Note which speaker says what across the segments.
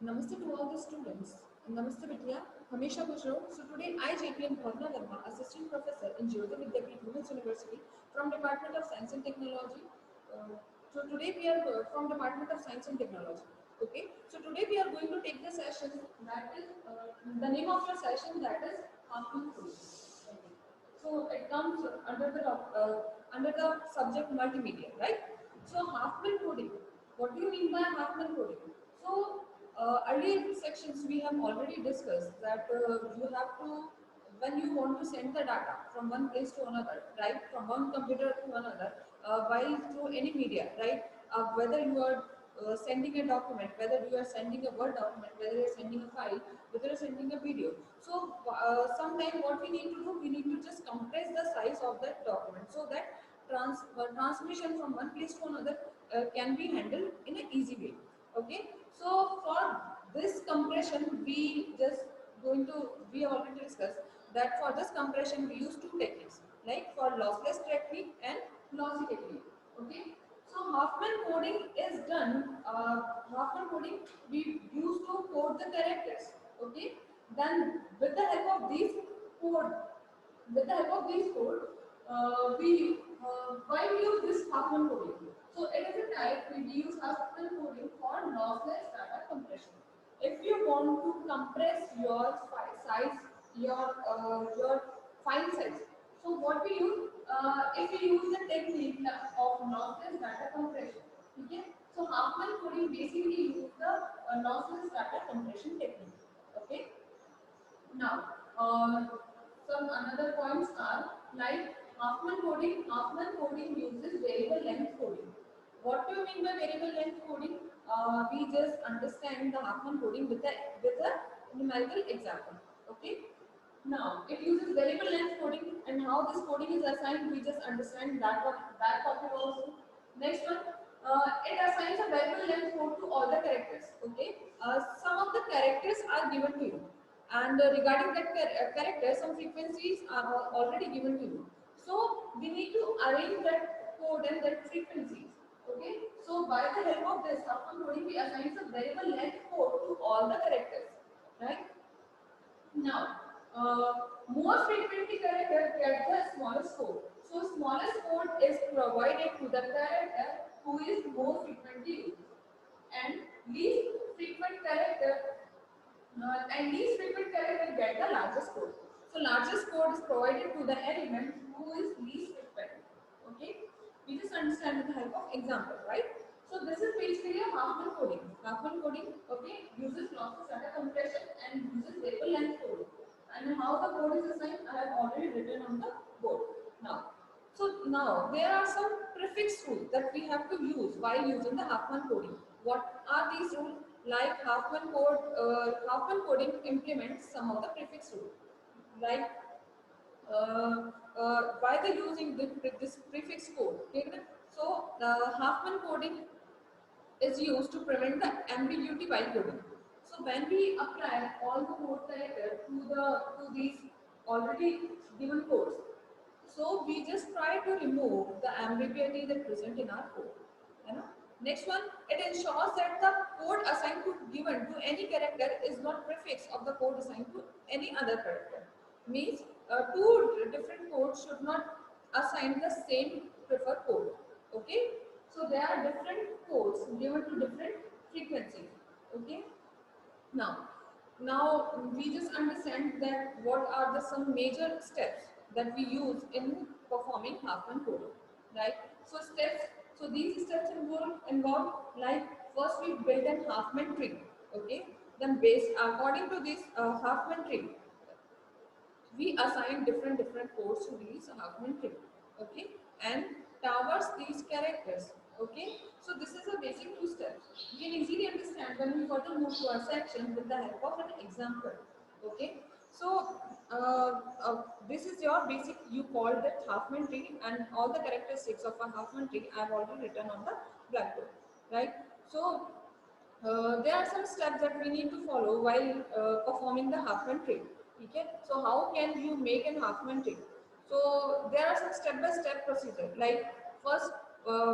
Speaker 1: Namaste to all the students. Namaste Vidya, Hamisha Bushro. So today I, JPM Bhavna Verma, Assistant Professor in Jyoti Vidyapeeth Women's University from Department of Science and Technology. So today we are from Department of Science and Technology. Okay. So today we are going to take the session that is the name of the session that is Harmful Food. Okay. So it comes under the subject multimedia, right? So Huffman coding. What do you mean by Huffman coding? So earlier sections we have already discussed that you have to, when you want to send the data from one place to another, right, from one computer to another, while through any media, right, whether you are sending a document, whether you are sending a Word document, whether you are sending a file, whether you are sending a video. So sometimes what we need to do, we need to just compress the size of that document so that transmission from one place to another can be handled in an easy way. Okay, so for this compression, we have already discussed that for this compression we use two techniques, like for lossless technique and lossy technique. Okay, so Huffman coding is done. Huffman coding we use to code the characters. Okay, then with the help of these code, why we use this Huffman coding? So it is a type we use Huffman coding for lossless data compression. If you want to compress your your file size, so what we use, if we use the technique of lossless data compression, okay? So Huffman coding basically use the lossless data compression technique, okay? Now, some another points are like Huffman coding. Huffman coding uses variable length coding. What do you mean by variable length coding? We just understand the Huffman coding with a numerical example. Okay. Now, it uses variable length coding, and how this coding is assigned, we just understand that topic also. Next one, it assigns a variable length code to all the characters. Okay, some of the characters are given to you, and regarding that character, some frequencies are already given to you. So we need to arrange that code and that frequencies. Okay, so by the help of this Huffman coding, we assign a variable length code to all the characters, right? Now, uh, more frequently character get the smallest code. So smallest code is provided to the character who is more frequently used, and least frequent character least frequent character get the largest code. So largest code is provided to the element who is least frequent. Okay, we just understand with the help of example, right? So this is basically a Huffman coding. Huffman coding, okay, uses lossless data compression and uses variable length code. And how the code is assigned, I have already written on the board. Now, so now there are some prefix rules that we have to use while using the Huffman coding. What are these rules? Like Huffman coding implements some of the prefix rules. Like by the using this prefix code. Okay? So Huffman coding is used to prevent the ambiguity while coding. So when we apply all the code character to these already given codes, so we just try to remove the ambiguity that present in our code. You know? Next one, it ensures that the code assigned to given to any character is not prefix of the code assigned to any other character. Means two different codes should not assign the same preferred code. Okay, so there are different codes given to different frequencies. Okay, now, we just understand that what are the some major steps that we use in performing Huffman coding, right? So steps, so these steps involve like first we build an Huffman tree, okay? Then based according to this Huffman tree, we assign different codes to these Huffman tree, okay, and towards these characters, okay. So this is a basic two steps. You can easily understand when we further move to our section with the help of an example, okay. So this is your basic, you call that Huffman tree, and all the characteristics of a Huffman tree I have already written on the blackboard, right? So there are some steps that we need to follow while performing the Huffman tree. Okay? So how can you make an Huffman tree? So there are some step-by-step procedure. Like first, uh,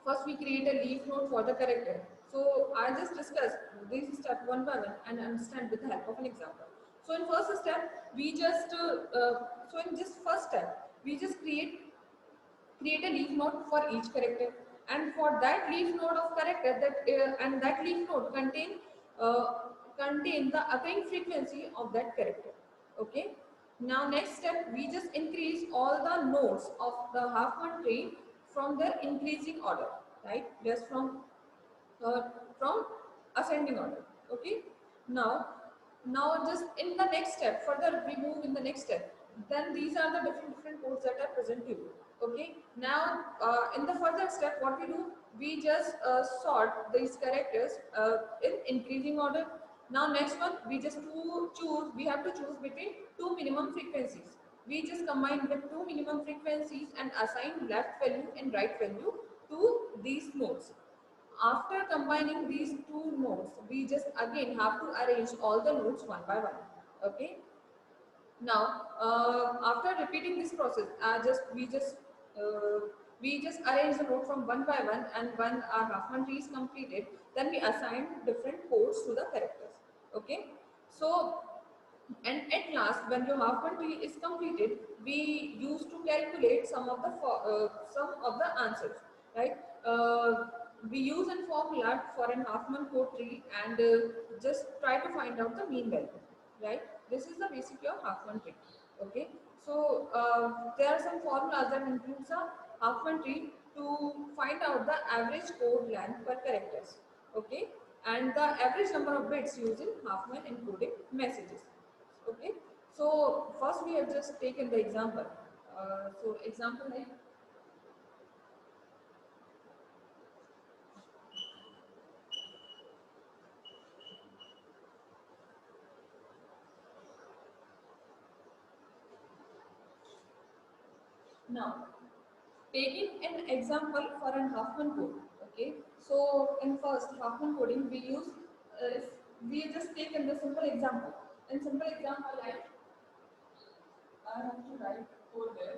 Speaker 1: first we create a leaf node for the character. So
Speaker 2: I just discuss this step one by one and understand with the help of an example. So in first step, we just so in this first step, we just create a leaf node for each character, and for that leaf node of character that leaf node uh, contain the occurring frequency of that character. Okay, now next step, we just increase all the nodes of the half one tree from their increasing order, right? Just uh, from ascending order. Okay, now just in the next step, further we move in the next step, then these are the different codes that are present to you. Okay, now in the further step, what we do, we just sort these characters in increasing order. Now next one, we just we have to choose between two minimum frequencies. We just combine the two minimum frequencies and assign left value and right value to these nodes. After combining these two nodes, we just again have to arrange all the nodes one by one. Okay. Now, after repeating this process, we just arrange the node from one by one, and when our Huffman tree is completed, then we assign different codes to the characters. Okay. So, and at last, when your Huffman tree is completed, we used to calculate some of the answers, right? We use a formula for an Huffman code tree and just try to find out the mean value, right? This is the basic of Huffman tree. Okay, so there are some formulas that includes a Huffman tree to find out the average code length per characters. Okay, and the average number of bits used in Huffman encoding messages. Okay, so first we have just taken the example. So example like, now taking an example for an Huffman code. Okay, so in first Huffman coding we use if we just taken the simple example. In simple example, like I have to write code there.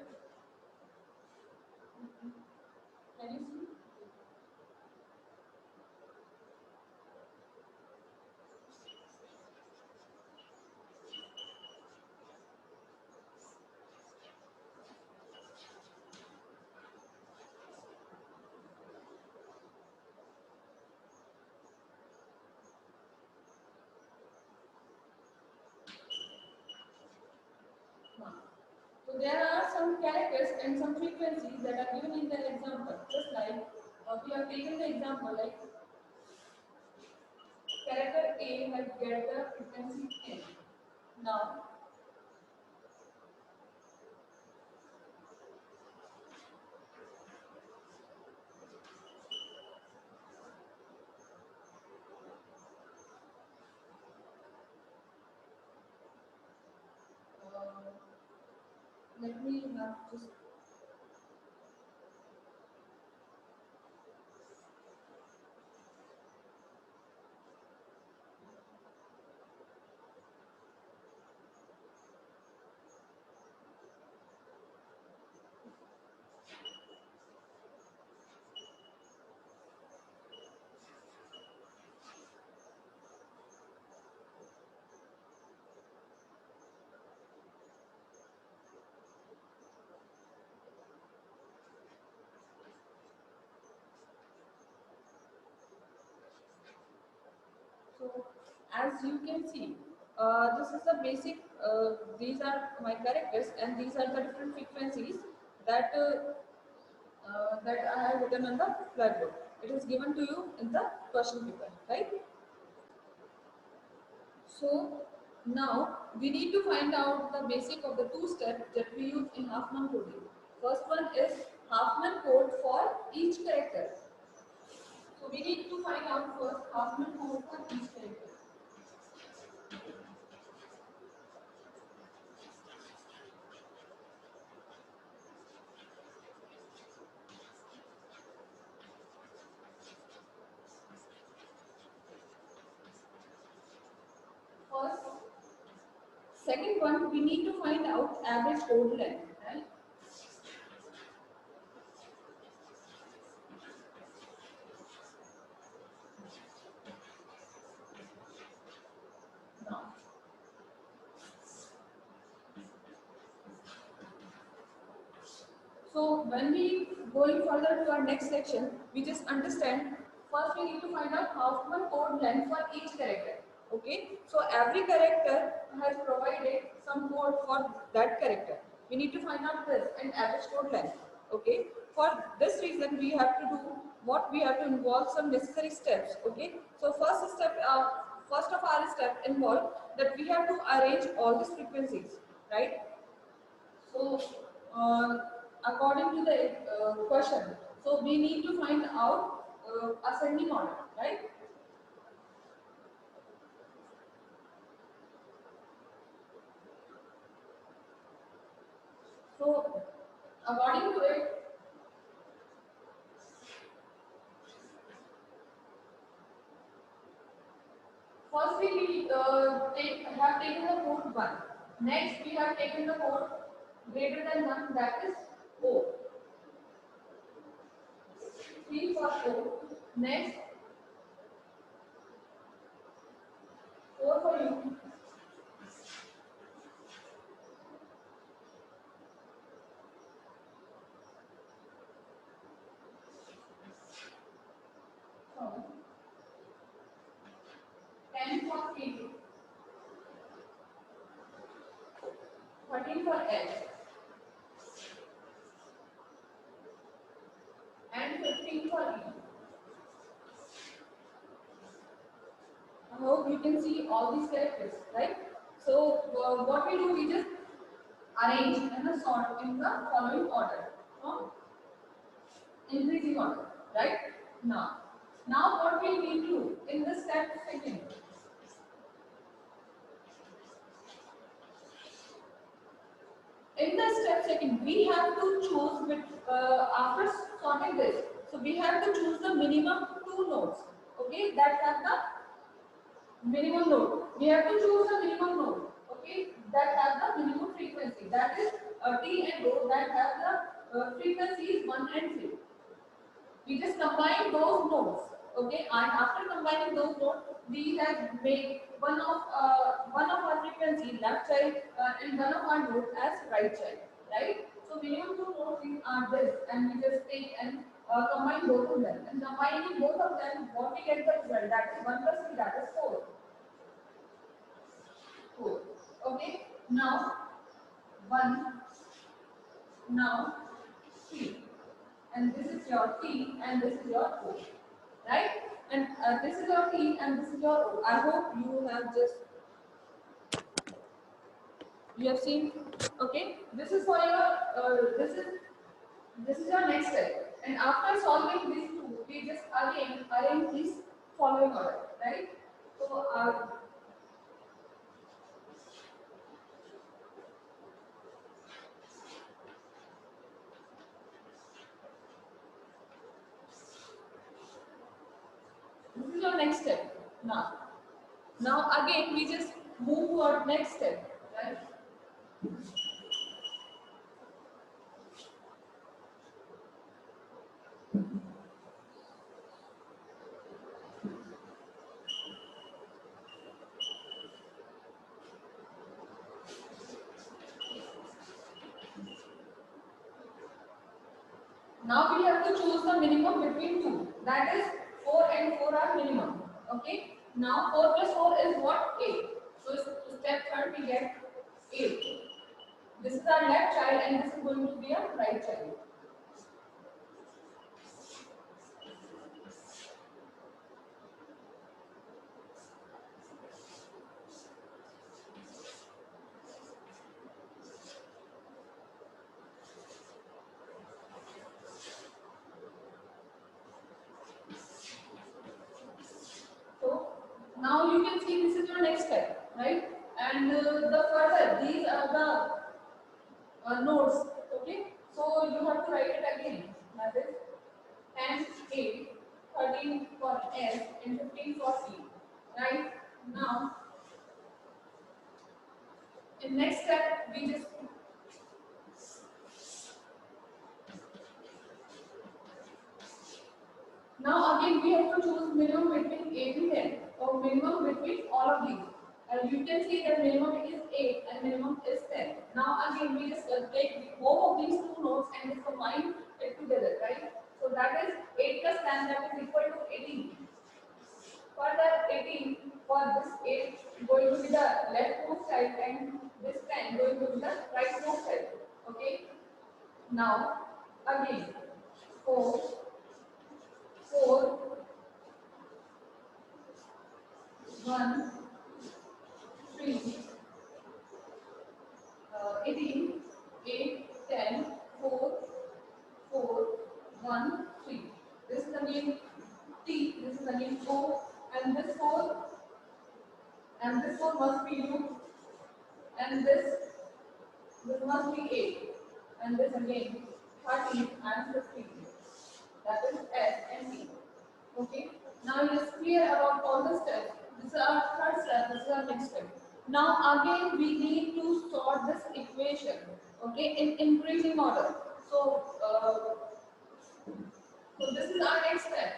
Speaker 2: Can you see? Huh. So there are some characters and some frequencies that are given in the example. Just like we have taken the example like character A might get the frequency 10. Now, uh, let me have just so as you can see, this is the basic. These are my characters, and these are the different frequencies that that I have written on the blackboard. It is given to you in the question paper, right? So now we need to find out the basic of the two steps that we use in Huffman coding. First one is Huffman code for each character. So we need to find out first Huffman code for each character. First, second one, we need to find out average code length, right? So when we going further to our next section, we just understand. First, we need to find out Huffman code length for each character. Okay. So every character has provided some code for that character. We need to find out this and average code length. Okay. For this reason, we have to do what we have to involve some necessary steps. Okay. So first of our step involve that we have to arrange all these frequencies, right? So, according to the question, so we need to find out ascending order, right? So, according to it, firstly we have taken the code 1. Next, we have taken the code greater than 1, that is O. 3 for O. Next, 4 for U. So, 10 for P. 13 for L. And 15 for E. I hope you can see all these characters, right? So what we do, we just arrange and sort in the following order, from increasing order, right? Now what we need to do in the step second, we have to choose with after sorting this. So we have to choose the minimum two nodes, okay? That have the minimum node. We have to choose the minimum node, okay, that have the minimum frequency. That is T and O that have the frequencies 1 and 3. We just combine those nodes, okay, and after combining those nodes, we have made one of our frequency left child and one of our node as right child, right? So minimum two nodes are this, and we just take and combine both of them. And combining both of them, what we get the result, that is 1 plus 3, that is 4. 4. Okay. Now 1. Now 3. And this is your T and this is your O. Right? And this is your T and this is your O. I hope you have you have seen. Okay. This is for your this is your next step. And after solving these two, we just again arrange this following order. Right? So this is your next step. Now again we just move toward next step, right? Now we have to choose the minimum between two. That is 4 and 4 are minimum. Okay. Now 4 plus 4 is what? 8. So step third we get 8. This is our left child and this is going to be a right child. So now you can see this is your next step, right? And the further, these are the nodes, okay? So you have to write it again. That is 10, 8, 13 for S and 15 for C. Right? Now, in next step, we just now again we have to choose minimum between 8 and 10 or minimum between all of these.
Speaker 1: You can see that minimum is 8 and minimum is 10. Now again we just take both of these two nodes and just combine it together, right? So that is 8 plus 10, that is equal to 18. Further 18, for this 8 going to be the leftmost side and this 10 going to be the rightmost side. Okay. Now again 4, 4, 1, 3, 18, 8, 10, 4, 4, 1, 3. This is again T, this is again O, and this 4, and this 4 must be U, and this must be 8, and this again 13 and 15. That is S and T. Okay. Now it is clear about all the steps. This is our third step. This is our next step. Now again we need to sort this equation. Okay, in increasing order. So this is our next step.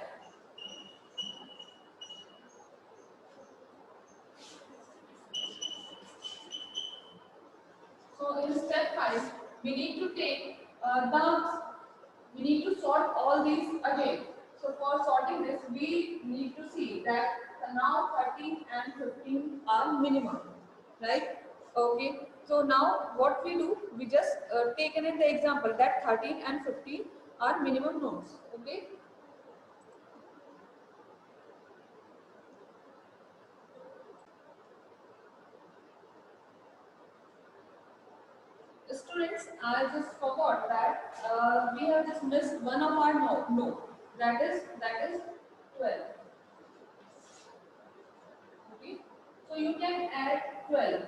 Speaker 1: So in step 5, we need to take we need to sort all these again. So for sorting this, we need to see that now 13 and 15 are minimum, right? Okay. So now what we do, we just taken in the example that 13 and 15 are minimum nodes. Okay. Students, I just forgot that we have just missed one of our node. That is 12. Okay, so you can add 12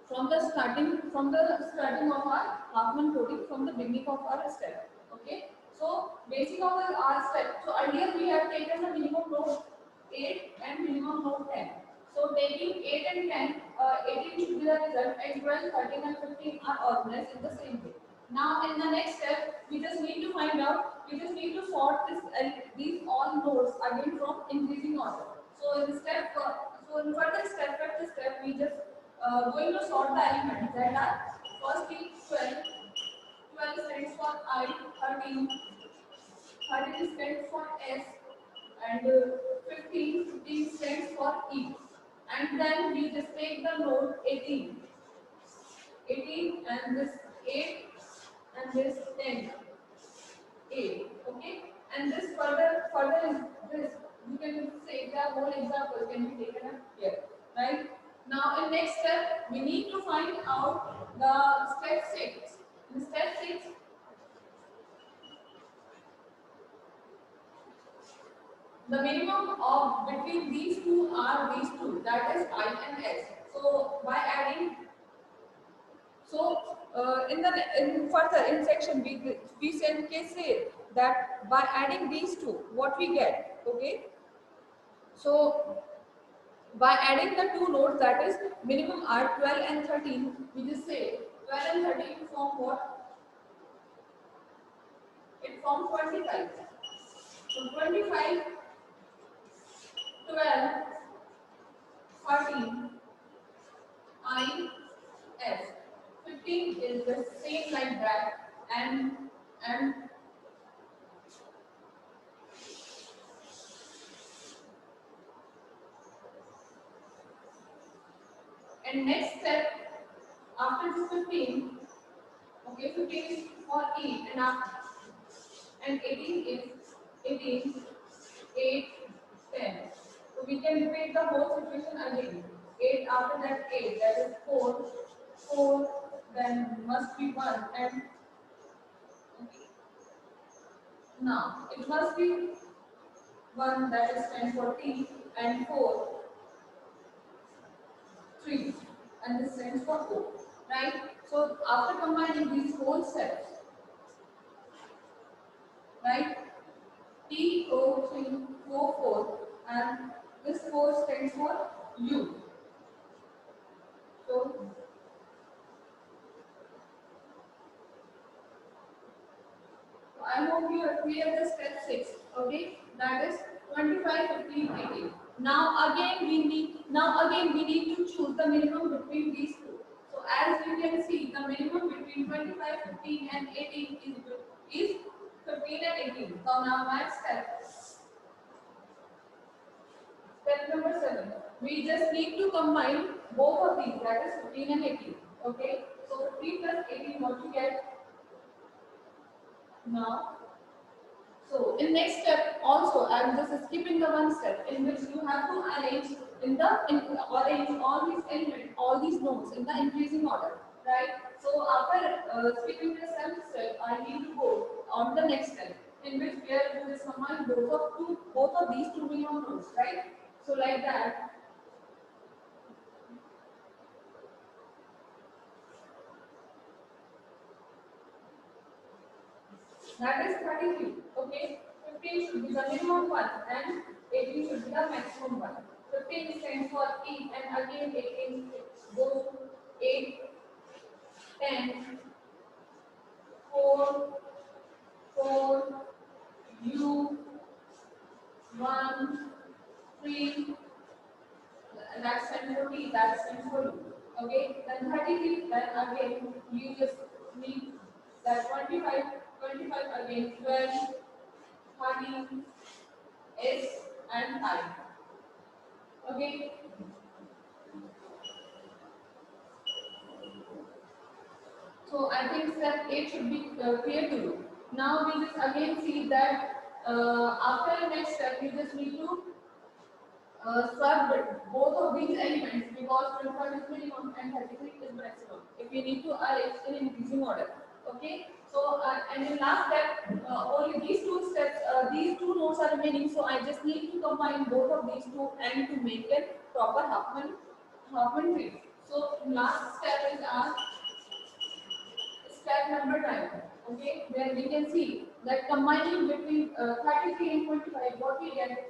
Speaker 1: from the starting of our Huffman coding from the beginning of our step. Okay, so basic of our step. So earlier we have taken the minimum node 8 and minimum node 10. So taking 8 and 10, 18 should be the result, and 12, 13 and 15 are organized in the same way. Now in the next step, we just need to find out, we just need to sort these all nodes again from increasing order. So in further step after step, we just going to sort the elements that are firstly 12, 12 stands for I, 13, 13 stands for S, and 15, 15 stands for E. And then we just take the node 18, 18 and this 8 and this 10, 8. Okay, and this further is this. You can say the whole example can be taken up here, right? Now in next step, we need to find out the step 6. In step 6, the minimum of between these two are these two, that is I and S. So by adding, in further in section we say that by adding these two, what we get, okay? So by adding the two nodes, that is minimum are 12 and 13, we just say 12 and 13 form what? It forms 25. So 25, 12, 13, I, S. 15 is the same like that, and next step after this 15, okay, 15 is for E, and 18 is 18, 8, 10. So we can repeat the whole situation again. 8 after that 8, that is 4, 4, then must be 1, and okay. Now it must be 1, that is 10 for T, and 4, 3, and this stands for 4, right? So after combining these whole steps, right? T, O, 3, 4, 4, and this 4 stands for U. So I hope you are clear the step 6. Okay, that is 25, 15, 18. Now again we need to choose the minimum between these two. So as you can see, the minimum between 25, 15 and 18 is 15 and 18. So now next step number 7. We just need to combine both of these, that is 15 and 18. Okay. So 15 plus 18, what you get now? So in next step also I am just skipping the one step in which you have to arrange arrange all these elements, all these nodes in the increasing order, right? So after skipping the seventh step, I need to go on the next step in which we are going to combine both of these two minimum nodes, right? So like that. That is 33. Okay. 15 should be the minimum one and 18 should be the maximum one. 15 stands for E and again 18 goes to 8, 10, 4, 4, U, 1, 3, that stands for T, that stands for U. Okay, then 33, then again you just need that 25, 25 again 12, 30, S and I. Okay. So I think step 8 should be clear to you. Now we just again see that after the next step you just need to swap both of these elements because 25 is minimum and 33 is maximum. If we need to arrange in increasing order. Okay. So and in last step only these two steps, these two nodes are remaining. So I just need to combine both of these two and to make a proper Huffman tree. So last step is our step number 9. Okay, where we can see that combining between 33 and 25, what we get.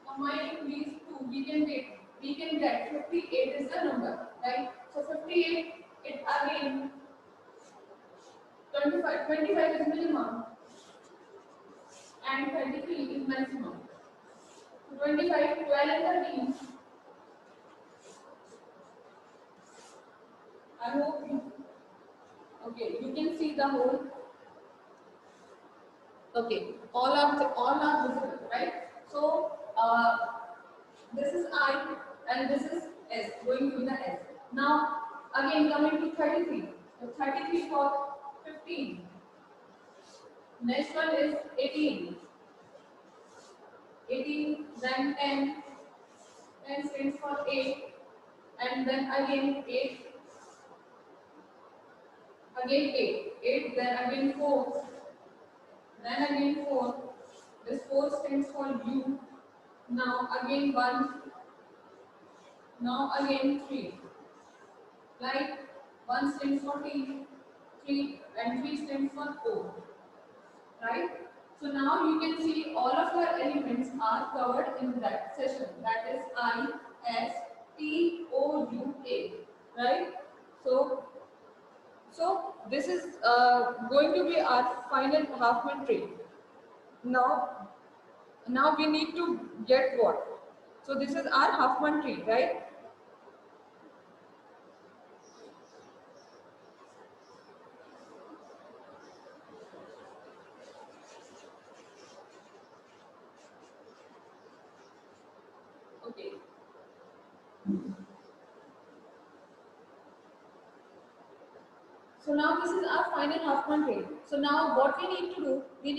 Speaker 1: Combining these two, we can get 58 is the number, right? So 58, it again 25 is minimum and 33 is maximum. 25, 12 and 13. I hope you okay. You can see the whole. Okay, all are visible, right? So this is I and this is S, going to be the S. Now again coming to 33. So 33 for 15. Next one is 18. 18, then 10. 10 stands for 8. And then again 8. Again 8. 8, then again 4. Then again 4. This 4 stands for U. Now again 1. Now again 3. Like 1 stands for T, 3 and 3 stands for O. Right? So now you can see all of your elements are covered in that session. That is I, S, T, O, U, A. Right? So this is going to be our final Huffman tree. Now we need to get what? So this is our Huffman tree, right? Okay. So now this is our final Huffman tree. So now what we need to do, we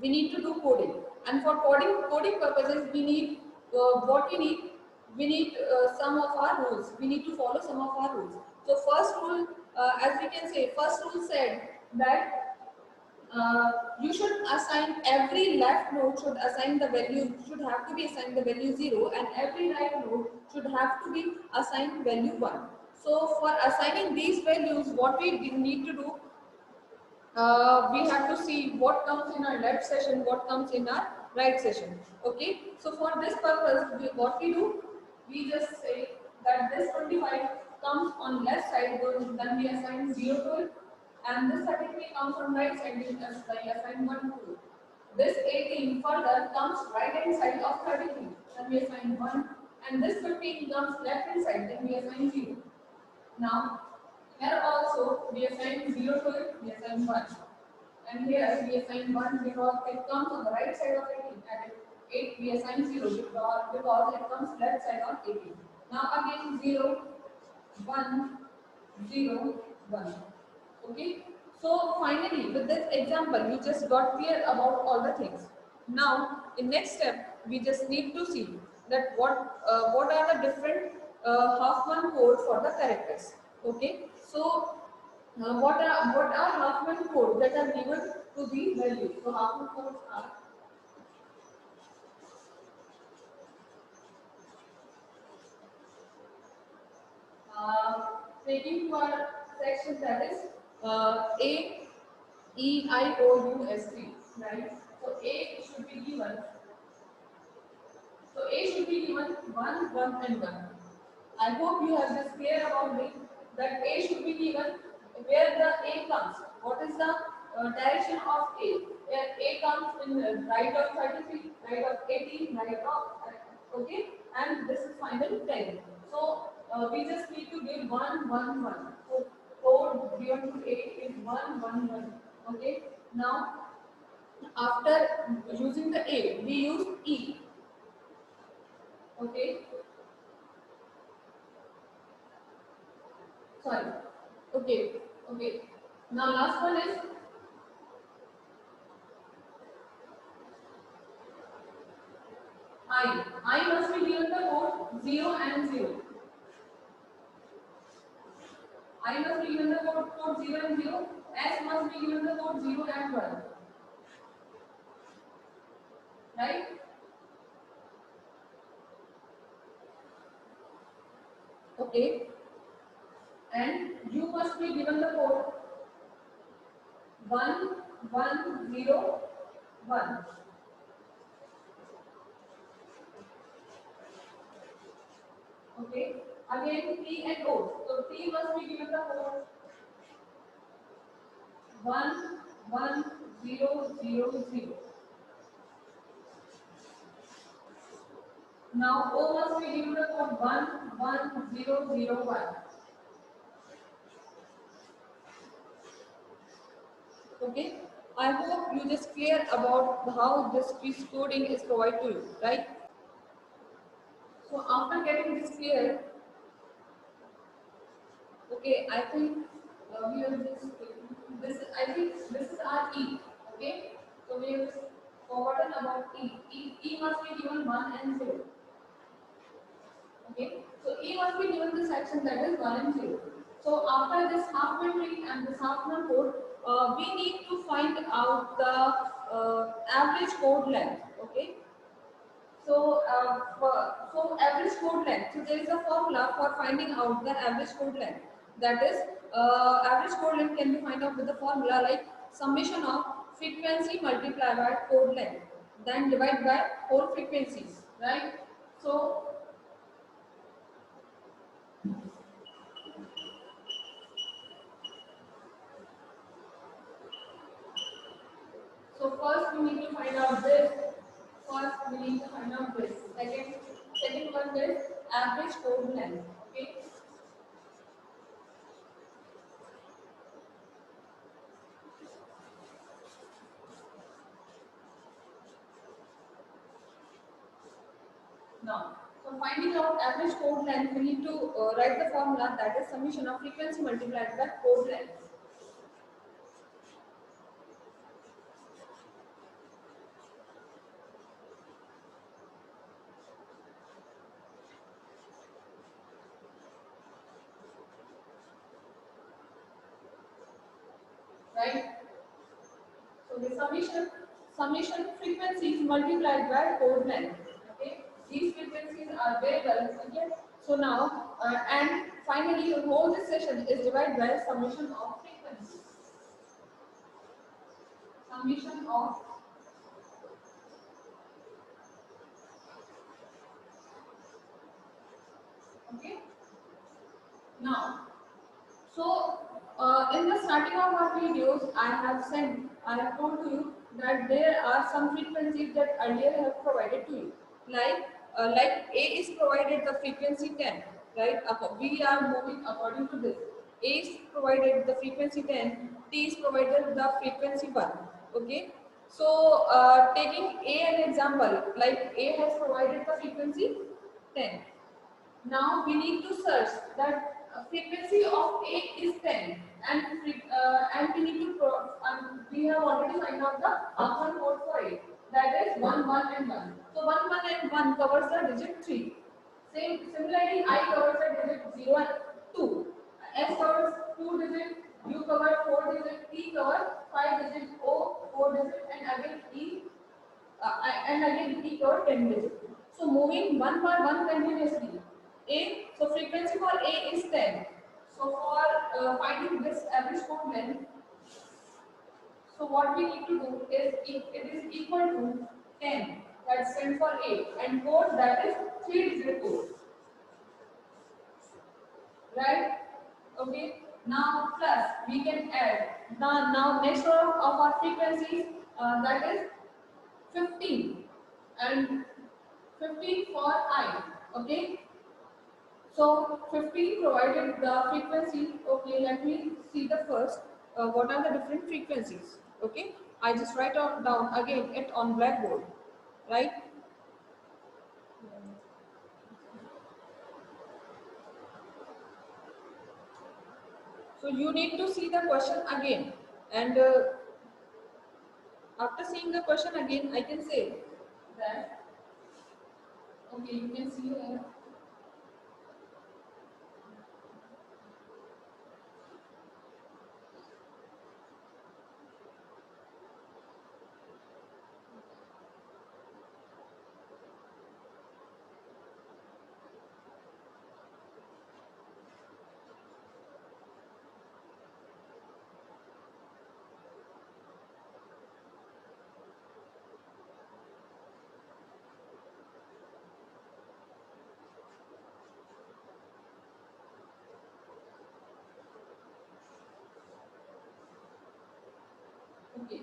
Speaker 1: need to do coding, and for coding purposes we need what we need some of our rules. We need to follow some of our rules. So first rule, as we can say, first rule said that you should assign every left node should have to be assigned the value 0, and every right node should have to be assigned value 1. So for assigning these values, what we need to do, we have to see what comes in our left session, what comes in our right session. Okay, so for this purpose, what we do, we just say that this 25
Speaker 2: comes on left side, then we assign 0 to it. And this 33 comes on right side, we assign 1 to it. This 18 further comes right hand side of 33, then we assign 1. And this 15 comes left hand side, then we assign 0. Now, here also we assign 0 to it, we assign 1. And here we assign 1 because it comes on the right side of 18. At 8 we assign 0 because it comes left side of 18. Now again 0, 1, 0, 1. Okay. So finally with this example you just got clear about all the things. Now in next step we just need to see that what are the different Huffman code for the characters. Okay. So what are Huffman codes that are given to these values? So Huffman codes are taking for section that is A, E, I, O, U, S, T, right? So A should be given. So A should be given 1, 1, and 1. I hope you have this clear about it that A should be given where the A comes. What is the direction of A? Where A comes in the right of 33, right of 18, right of okay, and this is final 10. So we just need to give 1, 1, 1. So code given to A is 1, 1, 1. Okay. Now after using the A, we use E. Okay. Sorry. Okay. Okay. Now last one is I. I must be given the code 0 and 0. I must be given the code 0 and 0. S must be given the code 0 and 1. Right? Okay. And U must be given the code 1, 1, 0, 1. Okay. Again T and O. So T must be given the code 1, 1, 0, 0, 0. Now O must be given the code 1, 1, 0, 0, 1. Okay. I hope you just clear about how this piece coding is provided to you, right? So after getting this clear, okay, I think we have this. I think this is our E. Okay, so we have forgotten about E. E must be given 1 and 0. Okay, so E must be given the section that is 1 and 0. So after this Huffman tree and this Huffman code, we need to find out the average code length. Okay. So average code length. So there is a formula for finding out the average code length. That is, average code length can be found out with the formula like summation of frequency multiplied by code length, then divide by whole frequencies, right? So first we need to find out this. First we need to find out this. Second one is average code length. Okay. Now, so finding out average code length, we need to write the formula that is summation of frequency multiplied by code length. Right? So the summation frequencies multiplied by code length. Okay, these frequencies are variable. Okay, so now and finally, the whole this session is divided by summation of frequencies. Summation of okay.
Speaker 1: Now, so in the starting of our videos, I have told to you that there are some frequencies that earlier I have provided to you. Like A is provided the frequency 10, right? We are moving according to this. A is provided the frequency 10, T is provided the frequency 1. Okay. So taking A an example, like A has provided the frequency 10. Now we need to search that frequency of A is 10, and we need to we have already find out the H1 code for A, that is 1 1 and 1. So 1 1 and 1 covers the digit 3. Similarly, I covers the digit 0 and 2. S covers 2 digit, U covers 4 digit, T covers 5 digit, O 4 digit, and again E covers 10 digit. So moving one by one continuously. So frequency for A is 10. So for finding this average code length, so what we need to do is it is equal to 10, that stands for A, and code that is 3 digit code, right? Okay. Now plus we can add now next row of our frequencies, that is 15 and 15 for I. Okay. So 15 provided the frequency. Okay, let me see the first. What are the different frequencies? Okay, I just write down again it on blackboard, right? So you need to see the question again, and after seeing the question again, I can say that. Okay, you can see here. Okay.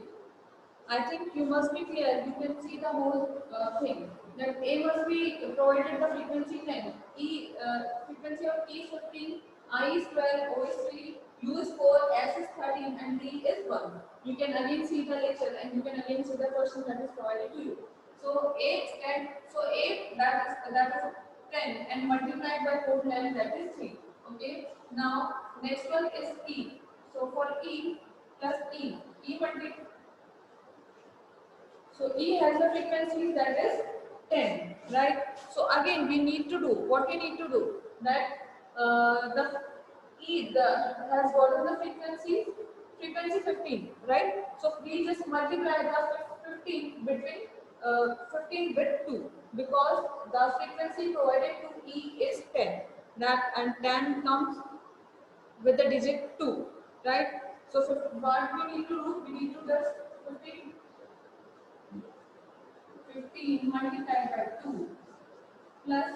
Speaker 1: I think you must be clear. You can see the whole thing. That A must be provided the frequency 10. Frequency of T is 15, I is 12, O is 3, U is 4, S is 13, and D is 1. You can again see the lecture, and you can again see the question that is provided to you. So A is 10. So A that is 10 and multiplied by code length, that is 3. Okay. Now next one is E. So for E plus E multiplied. So E has a frequency that is 10, right? So again, we need to do what we need to do, that the E has gotten the frequency 15, right? So we just multiply the 15 between 15 with 2, because the frequency provided to E is 10. That and 10 comes with the digit 2, right? So what we need to do, we need to just 15 multiplied by 2 plus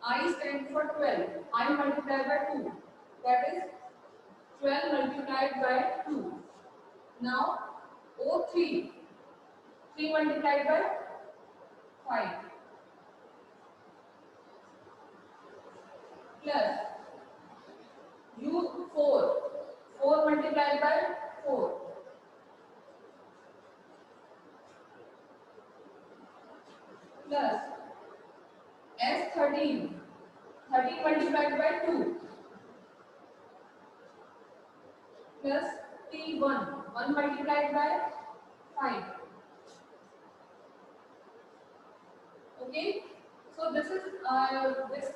Speaker 1: I stands for 12. I multiplied by 2. That is 12 multiplied by 2. Now O3. 3 multiplied by 5 plus U4. 4 multiplied by 4 plus S13. 13 multiplied by 2 plus T1. 1 multiplied by 5. Okay. So this is this.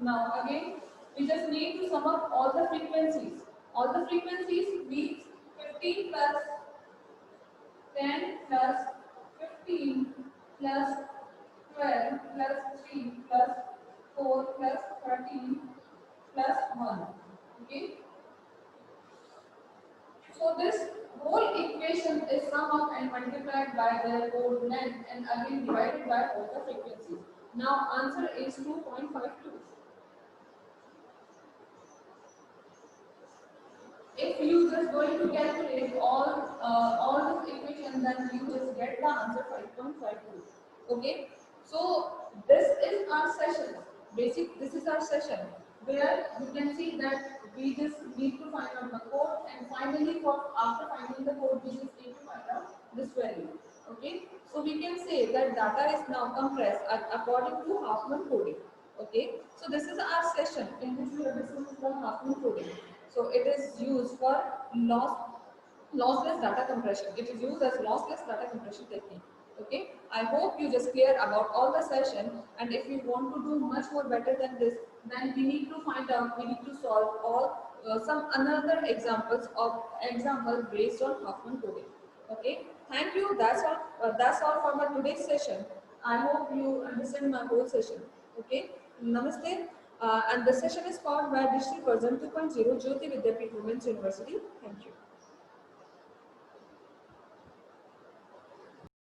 Speaker 1: Now again, we just need to sum up all the frequencies. All the frequencies means 15 plus 10 plus 15 plus 12 plus 3 plus 4 plus 13 plus 1. Okay. So this whole equation is sum up and multiplied by their code length and again divided by all the frequencies. Now answer is 2.52. if you just going to calculate all this equation, then you just get the answer 5.52. Okay. So this is our session. This is our session where you can see that we just need to find out the code, and finally, after finding the code, we just need to find out this value. Okay. So we can say that data is now compressed according to Huffman coding. Okay. So this is our session in which we have discussed the Huffman coding. So it is used for lossless data compression. It is used as lossless data compression technique. Okay, I hope you just clear about all the session, and if you want to do much more better than this, then we need to find out, we need to solve all some another example based on Huffman coding. Okay, thank you. That's all for my today's session. I hope you understand my whole session. Okay, namaste. And the session is powered by Digital Version 2.0 Jyoti Vidyapeeth Women's University. Thank you.